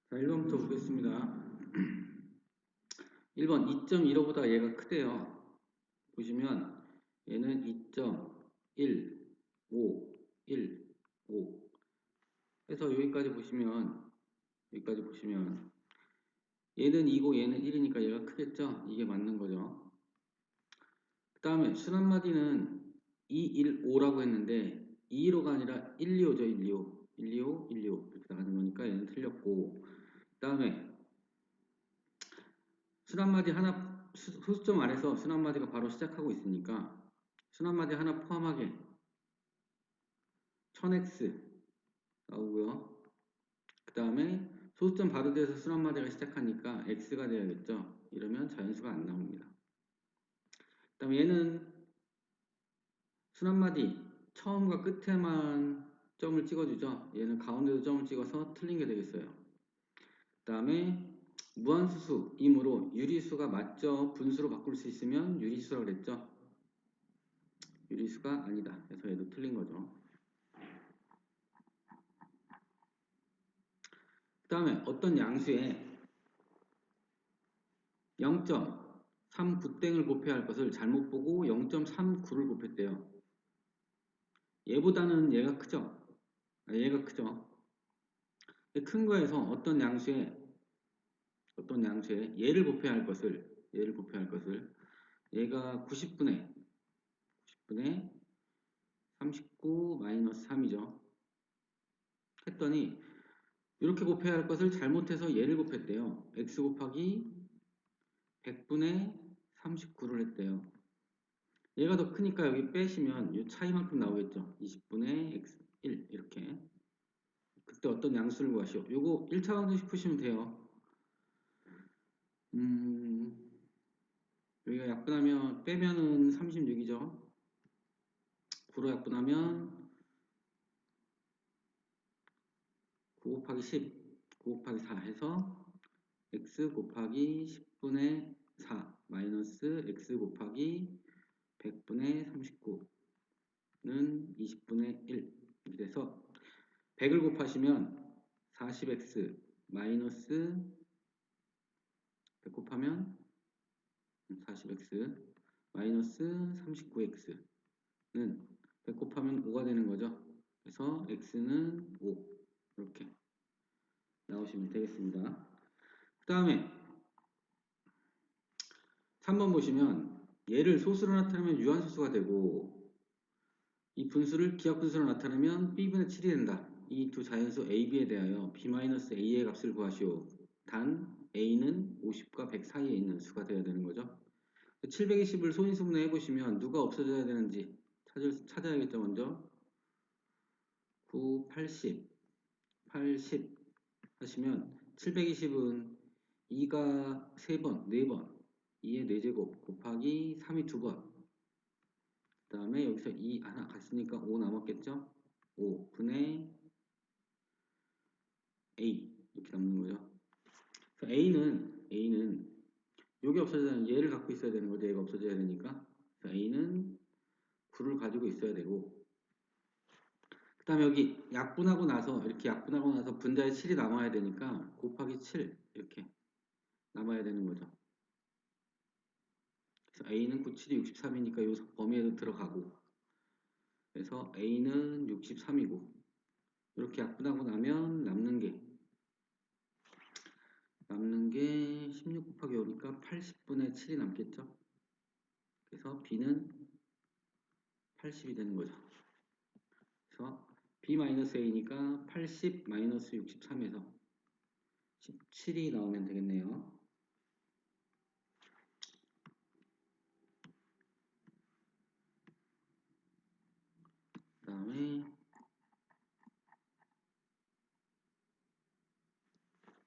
자, 1번부터 보겠습니다. 1번 2.15보다 얘가 크대요. 보시면 얘는 2.1, 5, 1, 5 해서 여기까지 보시면 얘는 2고 얘는 1이니까 얘가 크겠죠? 이게 맞는 거죠. 그 다음에 순한마디는 2, 1, 5라고 했는데 2, 1, 5가 아니라 1, 2, 5죠. 1, 2, 5, 1, 2, 5, 1, 2, 5 이렇게 나가는 거니까 얘는 틀렸고, 그 다음에 순한마디 하나, 소수점 아래서 순한마디가 바로 시작하고 있으니까 순한마디 하나 포함하게 1000x 나오고요. 그 다음에 소수점 바로 뒤에서 순한마디가 시작하니까 x가 돼야겠죠. 이러면 자연수가 안 나옵니다. 그 다음에 얘는 순한마디 처음과 끝에만 점을 찍어주죠. 얘는 가운데도 점을 찍어서 틀린 게 되겠어요. 그 다음에 무한수수이므로 유리수가 맞죠. 분수로 바꿀 수 있으면 유리수라고 그랬죠. 유리수가 아니다. 그래서 얘도 틀린 거죠. 그 다음에 어떤 양수에 0.39땡을 곱해야 할 것을 잘못 보고 0.39를 곱했대요. 얘보다는 얘가 크죠? 얘가 크죠? 큰 거에서 어떤 양수에 얘를 곱해야 할 것을 얘가 90분의 39 마이너스 3이죠. 했더니 이렇게 곱해야 할 것을 잘못해서 얘를 곱했대요. x 곱하기 100분의 39를 했대요. 얘가 더 크니까 여기 빼시면 이 차이만큼 나오겠죠. 20분의 x 1 이렇게. 그때 어떤 양수를 구하시오. 요거 1차 방정식 푸시면 돼요. 여기가 약분하면 빼면은 36이죠. 9로 약분하면 9 곱하기 10, 9 곱하기 4 해서 x 곱하기 10분의 4 마이너스 x 곱하기 100분의 39는 20분의 1 이렇게 돼서 100을 곱하시면 40x 마이너스 100 곱하면 40x 마이너스 39x는 100 곱하면 5가 되는 거죠. 그래서 x는 5 이렇게 나오시면 되겠습니다. 그 다음에 3번 보시면 얘를 소수로 나타내면 유한소수가 되고 이 분수를 기하분수로 나타내면 b분의 7이 된다. 이 두 자연수 a, b에 대하여 b-a의 값을 구하시오. 단 a는 50과 100 사이에 있는 수가 되어야 되는 거죠. 720을 소인수분해 해보시면 누가 없어져야 되는지 찾아야겠죠. 먼저 9, 80, 80 하시면 720은 2가 3번, 4번 2의 4제곱 곱하기 3이 2번 그 다음에 여기서 2 하나 갔으니까 5 남았겠죠? 5 분의 A 이렇게 남는 거죠. 그래서 A는 여기 없어져야 되는 얘를 갖고 있어야 되는 거죠. 얘가 없어져야 되니까. 그래서 A는 9를 가지고 있어야 되고 그 다음에 여기 약분하고 나서 이렇게 약분하고 나서 분자에 7이 남아야 되니까 곱하기 7 이렇게 남아야 되는 거죠. 그래서 A는 9, 7이 63이니까 이 범위에도 들어가고 그래서 A는 63이고 이렇게 약분하고 나면 남는 게 16 곱하기 5니까 80분의 7이 남겠죠. 그래서 B는 80이 되는 거죠. 그래서 B-A니까 80-63에서 17이 나오면 되겠네요. 그 다음에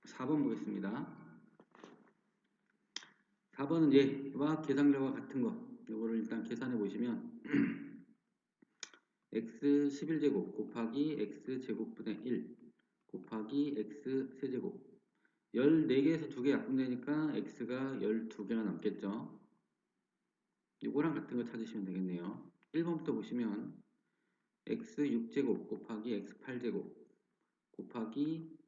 4번 보겠습니다. 4번은 얘와 계산결과 같은 거 이거를 일단 계산해 보시면 x 11제곱 곱하기 x 제곱분의 1 곱하기 x 세제곱 14개에서 2개 약분되니까 x가 12개가 남겠죠. 이거랑 같은 거 찾으시면 되겠네요. 1번부터 보시면 x 6제곱 곱하기 x 8제곱 곱하기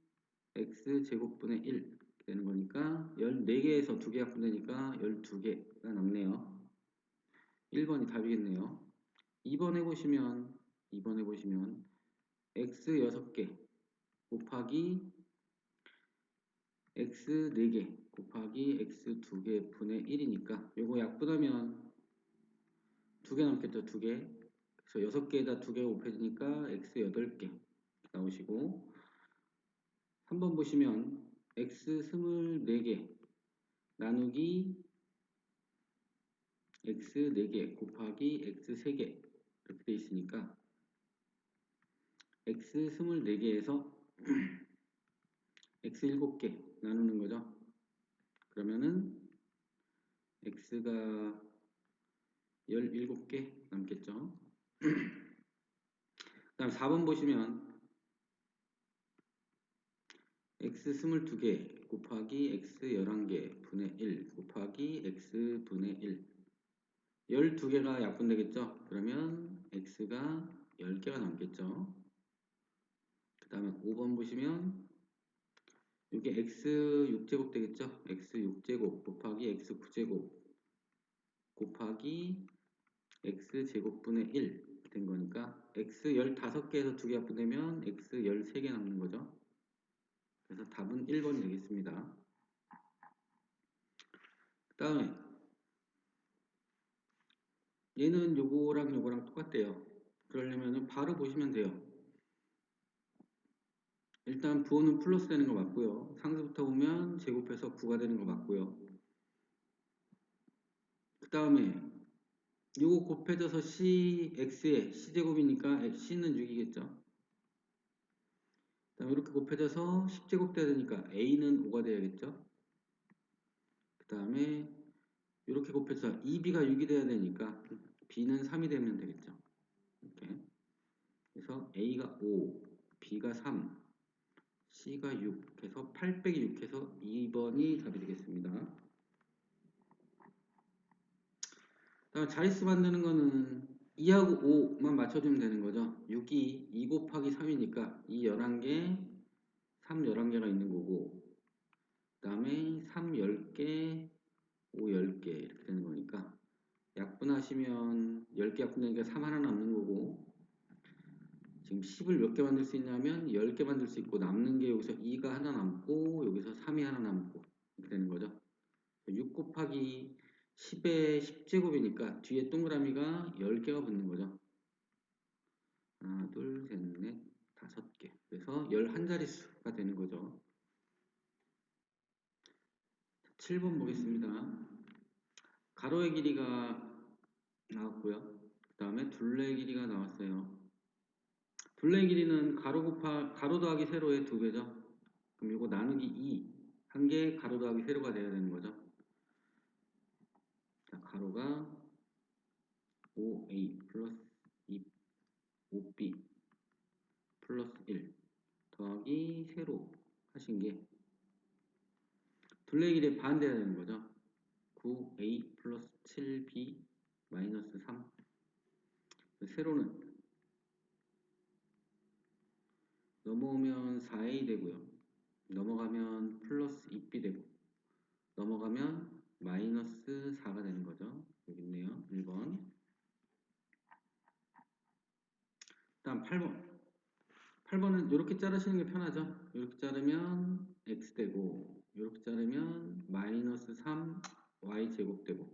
x제곱분의 1 되는 거니까 14개에서 2개 약분되니까 12개가 남네요. 1번이 답이겠네요. 2번 해보시면 x 6개 곱하기 x 4개 곱하기 x 2개 분의 1이니까 요거 약분하면 2개 남겠죠. 2개. 그래서 6개에다 2개 곱해지니까 x 8개 나오시고 3번 보시면 x 24개 나누기 x 4개 곱하기 x 3개 이렇게 돼 있으니까 x 24개에서 x 7개 나누는 거죠. 그러면은 x가 17개 남겠죠. 그 다음 4번 보시면 x 22개 곱하기 x 11개 분의 1 곱하기 x 분의 1 12개가 약분되겠죠. 그러면 x가 10개가 남겠죠. 그 다음에 5번 보시면 이게 x 6제곱 되겠죠. x 6제곱 곱하기 x 9제곱 곱하기 x 제곱분의 1 된 거니까 x 15개에서 2개 약분되면 x 13개 남는 거죠. 그래서 답은 1번이 되겠습니다. 그 다음에 얘는 요거랑 요거랑 똑같대요. 그러려면 바로 보시면 돼요. 일단 부호는 플러스 되는 거 맞고요. 상수부터 보면 제곱해서 9가 되는 거 맞고요. 그 다음에 요거 곱해져서 x에 c제곱이니까 c는 6이겠죠. 그 다음에 이렇게 곱해져서 10제곱 돼야 되니까 a는 5가 돼야겠죠. 그 다음에 이렇게 곱해서 2b가 6이 돼야 되니까 b는 3이 되면 되겠죠. 이렇게. 그래서 a가 5, b가 3, c가 6 해서 8 빼기 6 해서 2번이 답이 되겠습니다. 다음 자릿수 만드는 거는 2하고 5만 맞춰주면 되는 거죠. 6이 2 곱하기 3이니까 2 11개, 3 11개가 있는 거고 그 다음에 3 10개, 5 10개 이렇게 되는 거니까 약분하시면 10개 약분되니까 3 하나 남는 거고 지금 10을 몇 개 만들 수 있냐면 10개 만들 수 있고 남는 게 여기서 2가 하나 남고 여기서 3이 하나 남고 이렇게 되는 거죠. 6 곱하기 10의 10제곱이니까 뒤에 동그라미가 10개가 붙는 거죠. 하나, 둘, 셋, 넷, 5개. 그래서 11자릿수가 되는 거죠. 7번 보겠습니다. 가로의 길이가 나왔고요. 그 다음에 둘레의 길이가 나왔어요. 둘레의 길이는 가로 더하기 세로의 2배죠. 그럼 이거 나누기 2. 한 개 가로 더하기 세로가 돼야 되는 거죠. 자, 가로가 5a 플러스 5b 플러스 1 더하기 세로 하신 게 둘레의 길이의 반 돼야 되는 거죠. 9a 플러스 7b 마이너스 3 세로는 넘어오면 4a 되고요. 넘어가면 플러스 2b 되고 넘어가면 마이너스 4가 되는 거죠. 여기 있네요. 1번. 다음 8번. 8번은 이렇게 자르시는 게 편하죠. 이렇게 자르면 x 되고 이렇게 자르면 마이너스 3 y 제곱 되고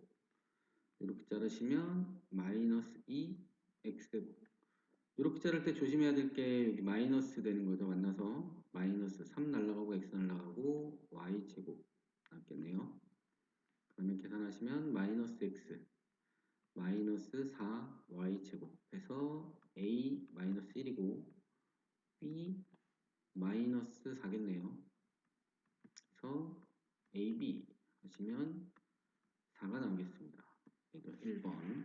이렇게 자르시면 마이너스 2 x 되고 이렇게 자를 때 조심해야 될 게 여기 마이너스 되는 거죠. 만나서 마이너스 3 날라가고 x 날라가고 y 제곱 남겠네요. 그러면 계산하시면 마이너스 x 마이너스 4y 제곱 해서 a 마이너스 1이고 b 마이너스 4겠네요. 그래서 ab 하시면 4가 나오겠습니다. 이거 1번.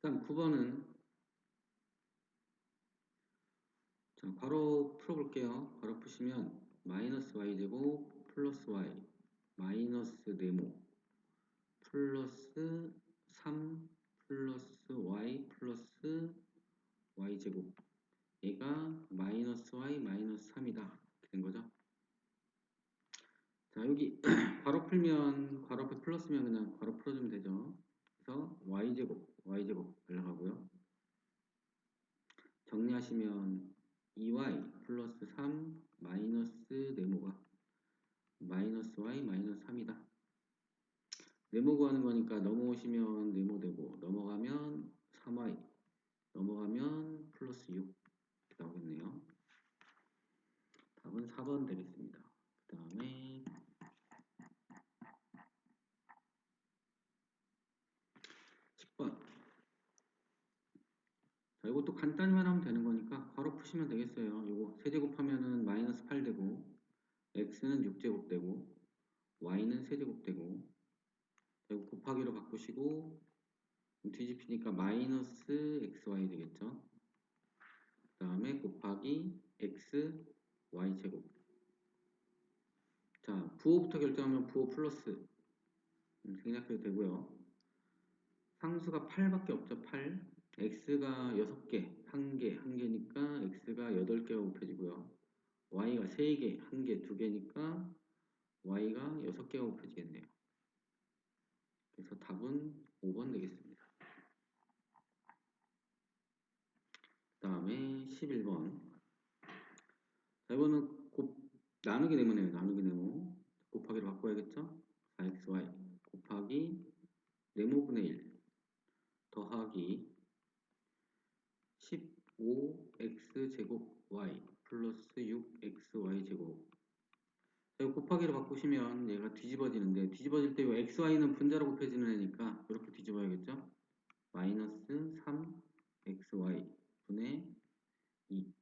다음 9번은 자, 바로 풀어볼게요. 바로 푸시면 마이너스 y제곱 플러스 y 마이너스 네모 플러스 3 플러스 y 플러스 y제곱 얘가 마이너스 y 마이너스 3이다. 이렇게 된 거죠. 자, 여기 괄호 풀면 괄호 앞에 플러스면 그냥 괄호 풀어주면 되죠. 그래서 y제곱 올라가고요. 정리하시면 2y 플러스 3 마이너스 네모가 마이너스 y 마이너스 3이다. 네모 구하는 거니까 넘어오시면 네모 되고 넘어가면 3y 넘어가면 플러스 6 이렇게 나오겠네요. 답은 4번 되겠습니다. 그 다음에 10번. 자, 이것도 간단히만 하면 되는 거니까 괄호 푸시면 되겠어요. 이거 세제곱하면은 마이너스 8 되고 x는 6제곱 되고 y는 세제곱 되고 그리고 곱하기로 바꾸시고 뒤집히니까 마이너스 xy 되겠죠. 그 다음에 곱하기 x y 제곱. 자, 부호부터 결정하면 부호 플러스 생략해도 되고요. 상수가 8밖에 없죠. 8. x가 6개, 1개, 1개니까 x가 8개가 곱해지고요. y가 3개, 1개, 2개니까 y가 6개가 곱해지겠네요. 그래서 답은 5번 되겠습니다. 그 다음에 11번. 자, 이거는 나누기 네모네요. 나누기 네모. 곱하기로 바꿔야겠죠? 4xy 곱하기 네모분의 1 더하기 15x제곱 y 플러스 6xy 제곱. 자, 곱하기로 바꾸시면 얘가 뒤집어지는데 뒤집어질 때 이 xy는 분자로 곱해지는 애니까 이렇게 뒤집어야겠죠? 마이너스 3xy 분의 2.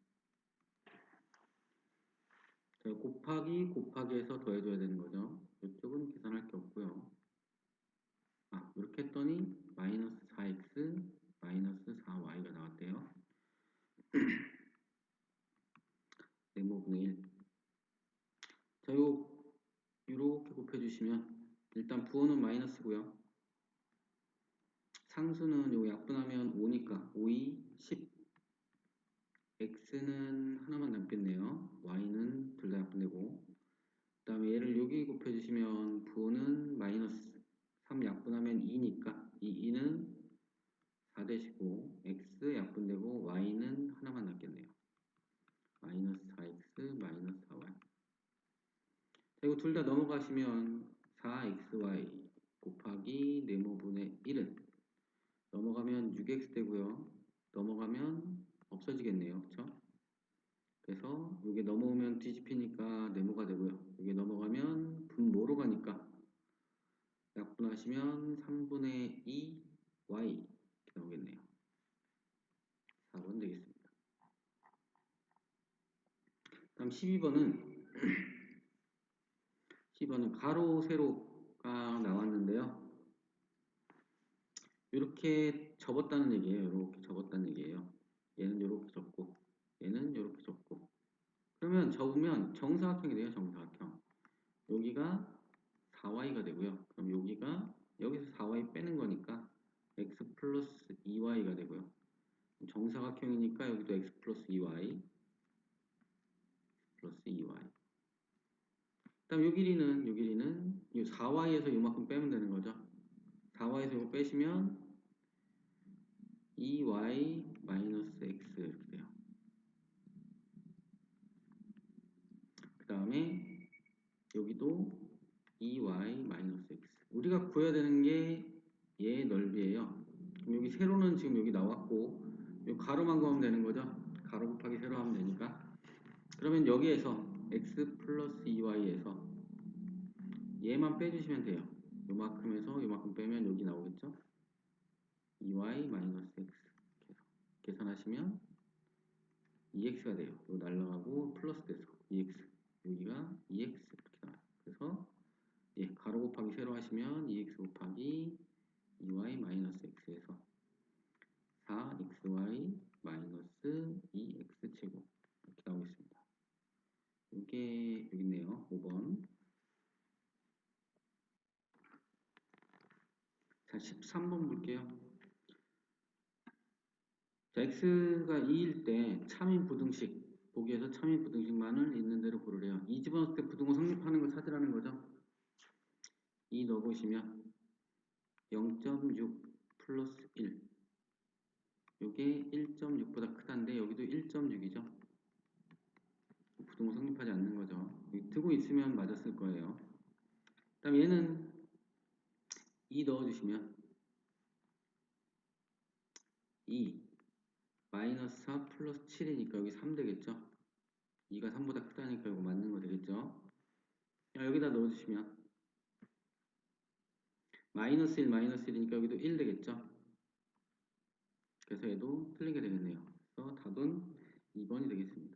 자, 곱하기에서 더해줘야 되는 거죠. 이쪽은 계산할 게 없고요. 이렇게 했더니 마이너스 4x 마이너스 4y가 나왔대요. 네모분의 1. 자, 요렇게 곱해주시면 일단 부호는 마이너스고요. 상수는 요 약분하면 5니까 5, 2, 10. x는 하나만 남겠네요. y는 둘 다 약분되고. 그 다음에 얘를 여기 곱해주시면 부호는 마이너스 3 약분하면 2니까 이 2는 4 되시고 x 약분되고 y는 하나만 남겠네요. 마이너스 4x 마이너스 4y. 자, 이거 둘 다 넘어가시면 4xy 곱하기 네모분의 1은 넘어가면 6x 되고요. 넘어가면 없어지겠네요. 그쵸? 그래서 이게 넘어오면 뒤집히니까 네모가 되고요. 이게 넘어가면 분모로 가니까 약분하시면 3분의 2 y 이렇게 나오겠네요. 4번 되겠습니다. 다음 12번은 가로 세로가 나왔는데요. 이렇게 접었다는 얘기예요. 이렇게 접었다는 얘기예요. 얘는 이렇게 접고 얘는 이렇게 접고 그러면 접으면 정사각형이 돼요. 정사각형. 여기가 4y가 되고요. 그럼 여기서 4y 빼는 거니까 x 플러스 2y가 되고요. 정사각형이니까 여기도 x 플러스 2y 플러스 2y. 그다음 요 길이는 이 4y에서 요만큼 빼면 되는 거죠. 4y에서 이거 빼시면 2y 마이너스 x 이렇게 돼요. 그 다음에 여기도 2y 마이너스 x. 우리가 구해야 되는 게 얘의 넓이에요. 그럼 여기 세로는 지금 여기 나왔고 이 가로만 구하면 되는 거죠. 가로 곱하기 세로 하면 되니까. 그러면 여기에서 x 플러스 2y에서 얘만 빼주시면 돼요. 요만큼에서 요만큼 빼면 여기 나오겠죠. 2y 마이너스 x 이렇게 해서 계산하시면 2x가 돼요. 이거 날라가고 플러스 돼서 2x 여기가 2x 이렇게 나와요. 그래서 가로 곱하기 세로 하시면 2x 곱하기 2y 마이너스 x에서 4xy 마이너스 2x 제곱 이렇게 나오겠습니다. 이게 여기 있네요. 5번. 자, 13번 볼게요. 자, x가 2일 때 참인 부등식 보기에서 참인 부등식만을 있는 대로 고르래요. 이 집어넣을 때 부등호 성립하는 거 찾으라는 거죠. 2 넣어보시면 0.6 플러스 1 요게 1.6보다 크다인데 여기도 1.6이죠. 부등호 성립하지 않는 거죠. 두고 있으면 맞았을 거예요. 그 다음 얘는 2 넣어주시면 2 마이너스 4 플러스 7이니까 여기 3 되겠죠. 2가 3보다 크다니까 이거 맞는 거 되겠죠. 여기다 넣어주시면 마이너스 1 마이너스 1이니까 여기도 1 되겠죠. 그래서 얘도 틀리게 되겠네요. 그래서 답은 2번이 되겠습니다.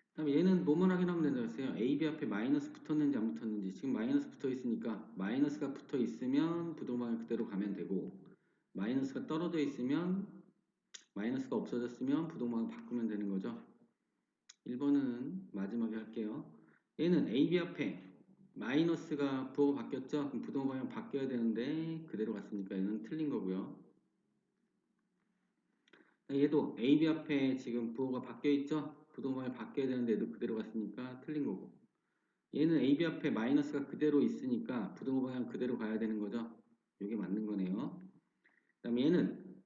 그다음에 얘는 뭐만 확인하면 된다고 했어요. A, B 앞에 마이너스 붙었는지 안 붙었는지. 지금 마이너스 붙어 있으니까 마이너스가 붙어 있으면 부동방향 그대로 가면 되고 마이너스가 떨어져 있으면 마이너스가 없어졌으면 부동방향 바꾸면 되는 거죠. 1번은 마지막에 할게요. 얘는 A, B 앞에 마이너스가 부호가 바뀌었죠? 그럼 부동방향 바뀌어야 되는데 그대로 갔으니까 얘는 틀린 거고요. 얘도 A, B 앞에 지금 부호가 바뀌어 있죠? 부동방향 바뀌어야 되는데 얘도 그대로 갔으니까 틀린 거고. 얘는 A, B 앞에 마이너스가 그대로 있으니까 부등호 방향 그대로 가야 되는 거죠. 이게 맞는 거네요. 그 다음에 얘는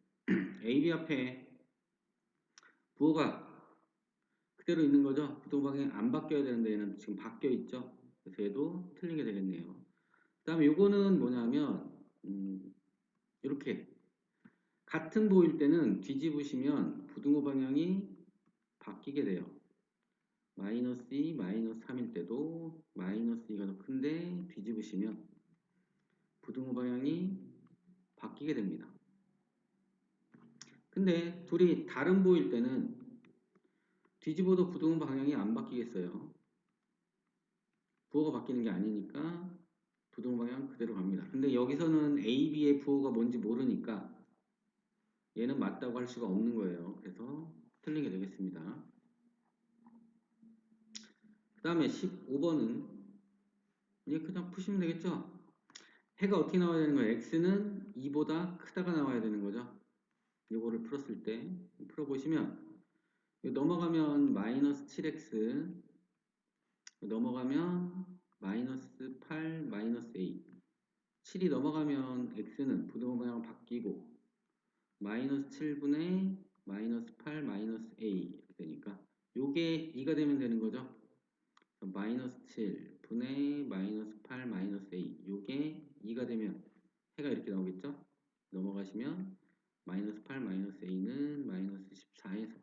A, B 앞에 부호가 그대로 있는 거죠. 부등호 방향 안 바뀌어야 되는데 얘는 지금 바뀌어 있죠. 그래서 얘도 틀린 게 되겠네요. 그 다음에 요거는 뭐냐면 이렇게 같은 부호일 때는 뒤집으시면 부등호 방향이 바뀌게 돼요. 마이너스 2, 마이너스 3일 때도 마이너스 2가 더 큰데 뒤집으시면 부등호 방향이 바뀌게 됩니다. 근데 둘이 다른 부호일 때는 뒤집어도 부등호 방향이 안 바뀌겠어요. 부호가 바뀌는 게 아니니까 부등호 방향 그대로 갑니다. 근데 여기서는 A, B의 부호가 뭔지 모르니까 얘는 맞다고 할 수가 없는 거예요. 그래서 틀리게 되겠습니다. 그 다음에 15번은 이제 그냥 푸시면 되겠죠? 해가 어떻게 나와야 되는 거예요? x는 2보다 크다가 나와야 되는 거죠. 이거를 풀었을 때 풀어보시면 넘어가면 마이너스 7x 넘어가면 마이너스 8 마이너스 a 7이 넘어가면 x는 부등호 방향 바뀌고 마이너스 7분의 마이너스 8 마이너스 a 이렇게 되니까 요게 2가 되면 되는 거죠. 마이너스 7분의 마이너스 8 마이너스 a 요게 2가 되면 해가 이렇게 나오겠죠. 넘어가시면 마이너스 8 마이너스 a는 마이너스 14에서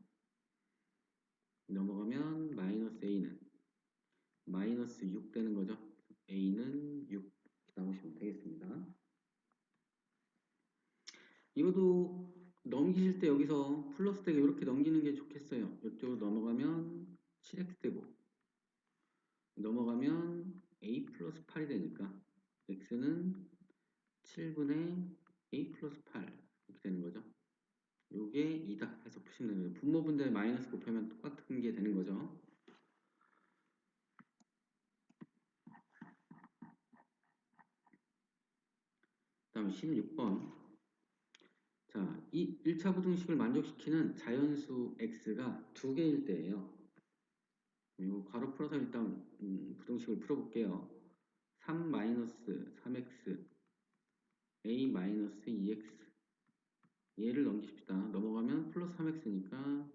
넘어가면 마이너스 a는 마이너스 6 되는 거죠. a는 6 나오시면 되겠습니다. 이것도 넘기실 때 여기서 플러스 되게 이렇게 넘기는 게 좋겠어요. 이쪽으로 넘어가면 7x 되고 넘어가면 a 플러스 8이 되니까 x는 7분의 a 플러스 8 이렇게 되는 거죠. 요게 2다 해서 푸시면 되는 거예요. 분모분자에 마이너스 곱하면 똑같은 게 되는 거죠. 그 다음 16번 자, 이 1차 부등식을 만족시키는 자연수 x가 두 개일 때예요. 이 괄호 풀어서 일단 부등식을 풀어볼게요. 3-3x a-2x 얘를 넘기십시다. 넘어가면 플러스 3x니까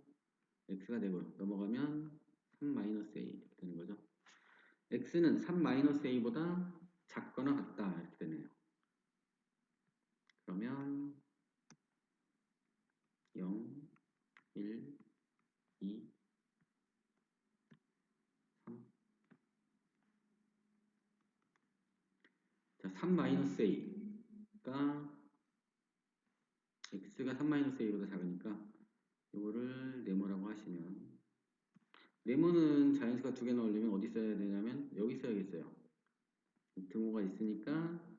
x가 되고요. 넘어가면 3-a 이렇게 되는 거죠. x는 3-a보다 작거나 같다 이렇게 되네요. 그러면 0, 1, 2, 3 자, 3-a가 x가 3-a보다 작으니까 이거를 네모라고 하시면 네모는 자연수가 두 개 나오려면 어디 써야 되냐면 여기 써야겠어요. 등호가 있으니까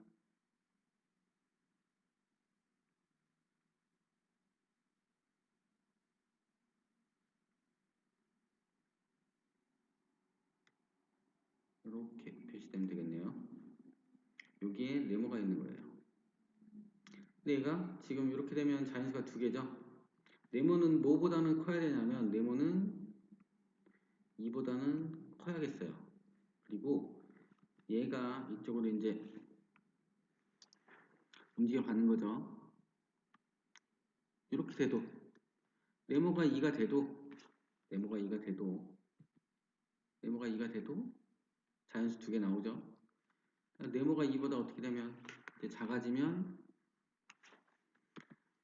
이렇게 표시되면 되겠네요. 여기에 네모가 있는 거예요. 근데 얘가 지금 이렇게 되면 자연수가 두 개죠. 네모는 뭐보다는 커야 되냐면 네모는 2보다는 커야겠어요. 그리고 얘가 이쪽으로 이제 움직여 가는 거죠. 이렇게 돼도 네모가 2가 돼도 네모가 2가 돼도 네모가 2가 돼도 자연수 두 개 나오죠. 네모가 2보다 어떻게 되면 이제 작아지면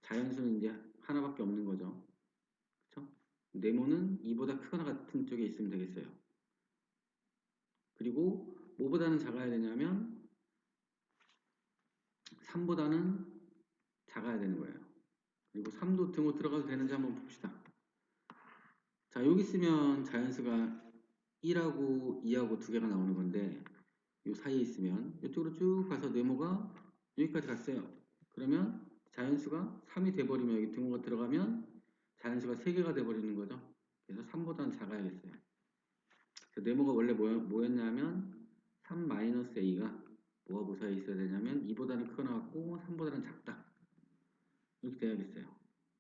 자연수는 이제 하나밖에 없는 거죠. 그렇죠? 네모는 2보다 크거나 같은 쪽에 있으면 되겠어요. 그리고 뭐보다는 작아야 되냐면 3보다는 작아야 되는 거예요. 그리고 3도 등호 들어가도 되는지 한번 봅시다. 자, 여기 있으면 자연수가 1하고 2하고 두 개가 나오는 건데 이 사이에 있으면 이쪽으로 쭉 가서 네모가 여기까지 갔어요. 그러면 자연수가 3이 돼버리면 여기 등호가 들어가면 자연수가 3개가 돼버리는 거죠. 그래서 3보다는 작아야겠어요. 네모가 원래 뭐였냐면 3-a가 뭐가 무사히 있어야 되냐면 2보다는 크거나 같고 3보다는 작다. 이렇게 돼야겠어요.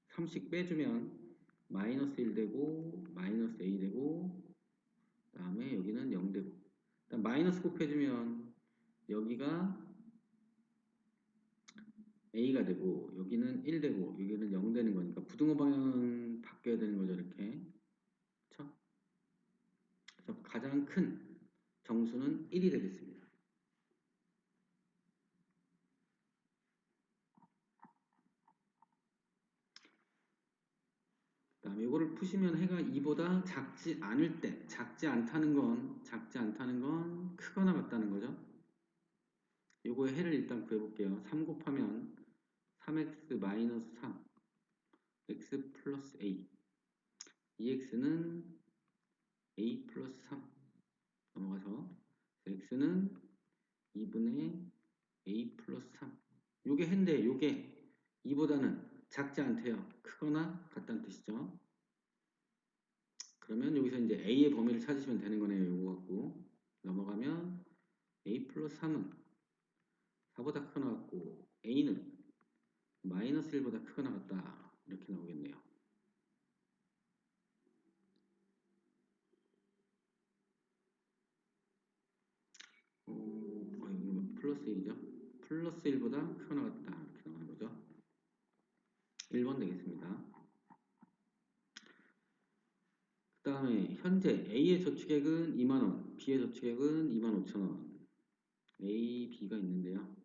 3씩 빼주면 마이너스 1 되고 마이너스 a 되고 그 다음에 여기는 0 되고 마이너스 곱해주면 여기가 a가 되고 여기는 1 되고 여기는 0 되는 거니까 부등호 방향은 바뀌어야 되는 거죠. 이렇게. 그렇죠? 그래서 가장 큰 정수는 1이 되겠습니다. 그 다음에 이거를 푸시면 해가 2보다 작지 않을 때 작지 않다는 건 크거나 같다는 거죠. 요거의 해를 일단 구해볼게요. 3 곱하면 3x 마이너스 3 x 플러스 a 2x는 a 플러스 3 넘어가서 x는 2분의 a 플러스 3 요게 해인데 요게 2보다는 작지 않대요. 크거나 같다는 뜻이죠. 그러면 여기서 이제 a의 범위를 찾으시면 되는 거네요. 요거 갖고 넘어가면 a 플러스 3은 4보다 크거나 같고 a는 마이너스 1보다 크거나 같다. 이렇게 나오겠네요. 이거 플러스 1이죠. 플러스 1보다 크거나 같다. 이렇게 나오는 거죠. 1번 되겠습니다. 그 다음에 현재 A의 저축액은 2만원, B의 저축액은 25,000원. A, B가 있는데요.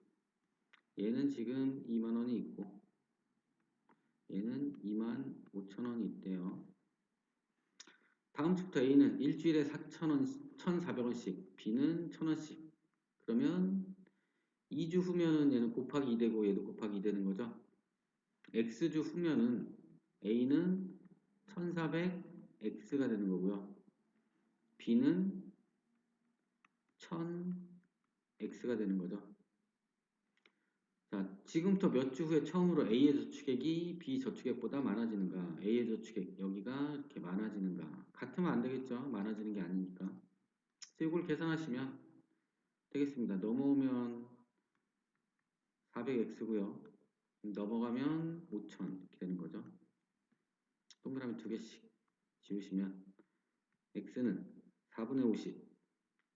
얘는 지금 2만원이 있고 얘는 25,000원이 있대요. 다음 주부터 A는 일주일에 4,000원, 1,400원씩, B는 1,000원씩. 그러면 2주 후면은 얘는 곱하기 2 되고 얘도 곱하기 2 되는 거죠. X주 후면은 A는 1,400X가 되는 거고요. B는 1,000X가 되는 거죠. 자, 지금부터 몇 주 후에 처음으로 A의 저축액이 B 저축액보다 많아지는가? A의 저축액 여기가 이렇게 많아지는가? 같으면 안 되겠죠. 많아지는 게 아니니까. 그래서 이걸 계산하시면 되겠습니다. 넘어오면 400X고요. 넘어가면 5,000 이렇게 되는 거죠. 동그라미 두 개씩 지우시면 X는 4분의 50,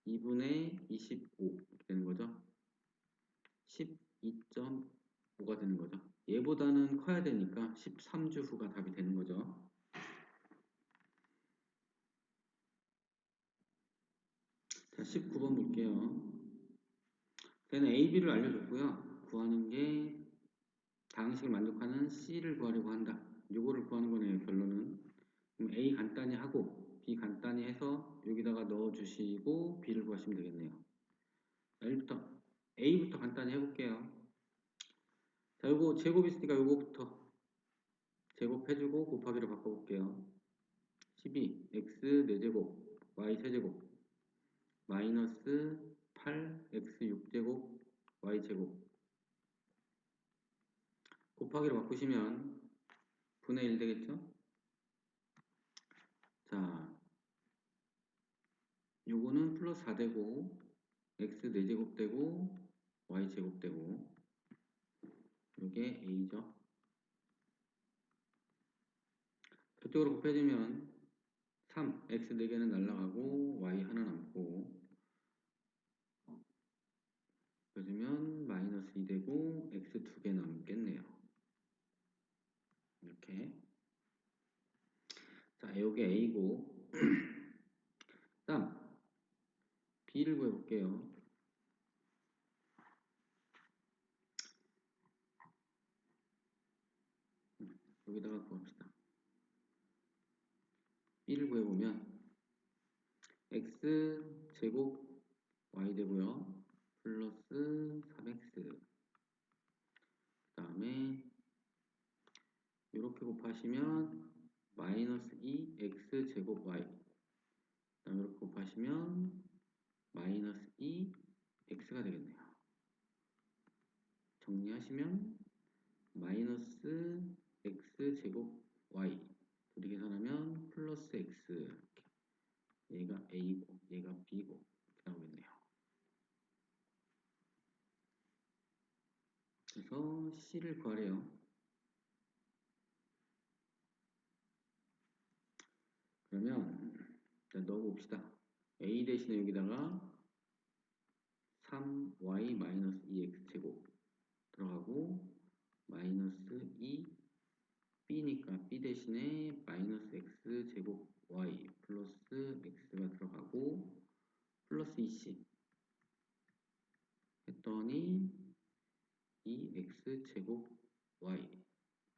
2분의 25 이렇게 되는 거죠. 12.5가 되는 거죠. 얘보다는 커야 되니까 13주 후가 답이 되는 거죠. 자, 19번 볼게요. 걔는 A, B를 알려줬고요. 구하는 게 다항식을 만족하는 C를 구하려고 한다. 요거를 구하는 거네요. 결론은. 그럼 A 간단히 하고 B 간단히 해서 여기다가 넣어주시고 B를 구하시면 되겠네요. 자, 1부터 A부터 간단히 해볼게요. 자, 요거 제곱 있으니까 요거부터 제곱해주고 곱하기로 바꿔볼게요. 12 x 4제곱 y 세제곱 마이너스 8 x 6제곱 y 제곱 곱하기로 바꾸시면 분의 1 되겠죠? 자, 요거는 플러스 4 되고 x 4제곱 되고 y 제곱 되고 이게 A죠. 저쪽으로 곱해지면 3, X 4개는 날라가고 Y 하나 남고 곱해지면 마이너스 2 되고 X 2개 남겠네요. 이렇게. 자, 요게 A고 다음 B를 구해볼게요. 여기다가 구합시다. B를 구해보면 X 제곱 Y 되고요. 플러스 3X 그 다음에 이렇게 곱하시면 마이너스 2X 제곱 Y 그 다음에 이렇게 곱하시면 마이너스 2X가 되겠네요. 정리하시면 마이너스 X 제곱 Y 둘이 계산하면 플러스 X 이렇게. 얘가 A고 얘가 B고 이렇게 나오겠네요. 그래서 C를 구하래요. 그러면 일단 넣어봅시다. A 대신에 여기다가 3y-2x 제곱 들어가고 마이너스 2b니까 b 대신에 마이너스 x 제곱 y 플러스 x가 들어가고 플러스 2c 했더니 2x 제곱 y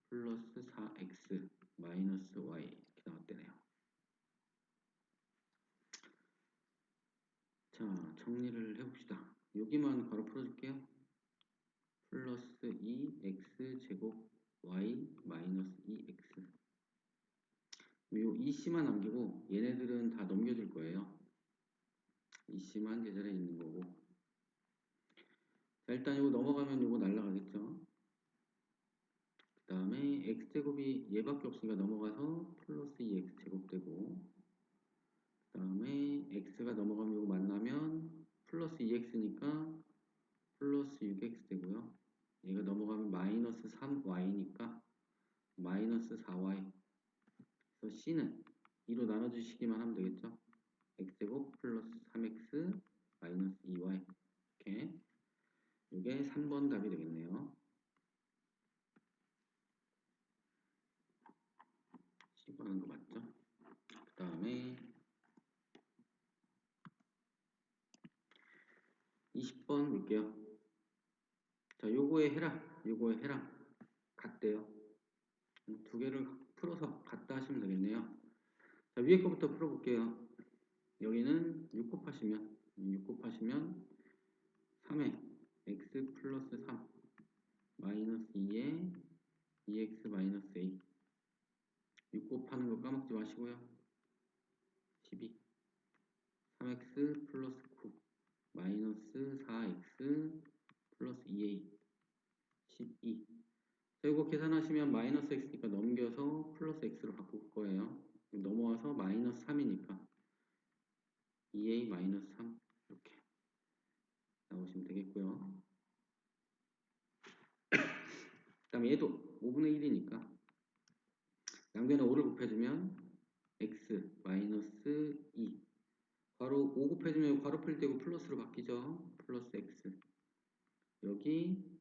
플러스 4x 마이너스 y 이렇게 나왔대네요. 자, 정리를 해봅시다. 여기만 바로 풀어줄게요. 플러스 2x 제곱 y 마이너스 2x 요 2c만 남기고 얘네들은 다 넘겨줄 거예요. 2c만 제자리에 있는 거고. 자, 일단 이거 넘어가면 이거 날라가겠죠. 그 다음에 x제곱이 얘밖에 없으니까 넘어가서 플러스 2x 제곱 되고 그 다음에 x가 넘어가면 이거 만나면 플러스 2x니까 플러스 6x 되고요. 얘가 넘어가면 마이너스 3y니까 마이너스 4y. 그래서 c는 2로 나눠주시기만 하면 되겠죠. x제곱 플러스 3x 마이너스 2y 이렇게. 이게 3번 답이 되겠네요. 10번 하는 거 맞죠? 그 다음에 20번 볼게요. 자, 요거에 해랑 같대요. 두 개를 풀어서 같다 하시면 되겠네요. 자, 위에 거부터 풀어볼게요. 여기는 6 곱하시면 3에 x 플러스 3 마이너스 2에 2x 마이너스 a 6 곱하는 거 까먹지 마시고요. 12 3x 플러스 9 마이너스 4x 플러스 2a 12 자, 이거 계산하시면 마이너스 x니까 넘겨서 플러스 x로 바꿀 거예요. 넘어와서 마이너스 3이니까 2a 마이너스 3 이렇게 나오시면 되겠고요. 그 다음에 얘도 5분의 1이니까 양변에 5를 곱해주면 x 마이너스 2 괄호 5 곱해주면 괄호 풀 때고 플러스로 바뀌죠. 플러스 x 여기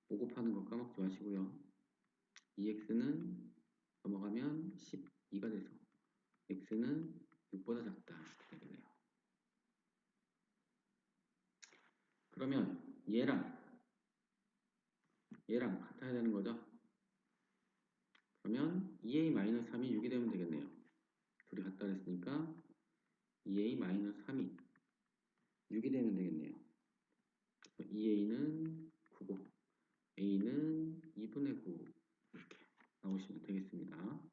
5 곱하는 거 까먹지 마시고요. 2x는 넘어가면 12가 돼서 x는 6보다 작다 이렇게 되네요. 그러면 얘랑 같아야 되는 거죠. 그러면 2a-3이 6이 되면 되겠네요. 둘이 같다 그랬으니까 2a-3이 6이 되면 되겠네요. 2a는 9고 a는 2분의 9 이렇게 나오시면 되겠습니다.